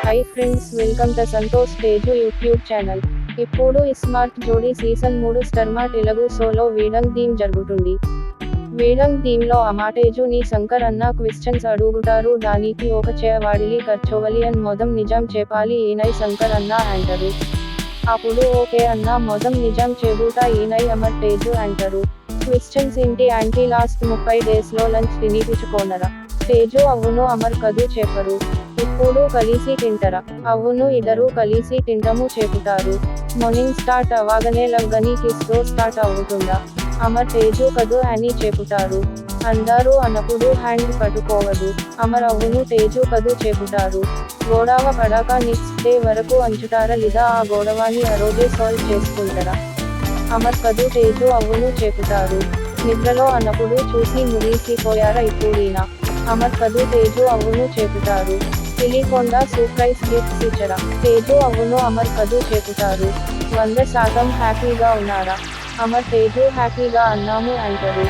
Hi friends, welcome to Santosh Teju YouTube channel. ఇప్పుడు smart జోడీ season 3 Star Maa Telugu షోలో వేడంగ్ థీమ్ జరుగుతుంది. వేడంగ్ థీమ్ లో అమాటేజుని శంకర్ అన్న క్వశ్చన్స్ అడుగుతారు. దానికి ఒక చేయవాడిలి ఖర్చోవలి అని మొదం నిజం చెప్పాలి ఈనై శంకర్ అన్న అంటారు. అప్పుడు ఓకే అన్న మొదం నిజం చెబుతా ఈనై అమర్ తేజు అంటారు. క్వశ్చన్స్ ఏంటి అంటే లాస్ట్ 30 days లో లంచ్ తినిపించుకోనరా? తేజు అవును అమర్ కదూ చెప్పరు. ఇప్పుడు కలిసి తింటరా? అవును ఇద్దరు కలిసి తింటము చెబుతారు. మార్నింగ్ స్టార్ట్ అవ్వగానే లవ్గని కిస్ తో స్టార్ట్ అవుతుందా? అమర్ తేజు కదూ అని చెబుతారు. అందరూ అన్నప్పుడు హ్యాండ్ పట్టుకోవదు. అమర్ అవును తేజు కదూ చెబుతారు. గొడవ పడాక నెక్స్ట్ డే వరకు అంచుతారా లేదా ఆ గొడవని ఆ రోజే సాల్వ్ చేసుకుంటారా? అమర్ కదూ తేజు అవును చెబుతారు. నిద్రలో అన్నప్పుడు చూసి మురిసిపోయారా ఇప్పుడీనా? అమర్ కదూ తేజు అవును చెబుతారు. తెలియకుండా సర్ప్రైజ్ గిఫ్ట్స్ ఇచ్చరా? తేజు అవును అమర్ కదూ చెబుతారు. 100% హ్యాపీగా ఉన్నారా? అమర్ తేజు హ్యాపీగా అన్నాము అంటారు.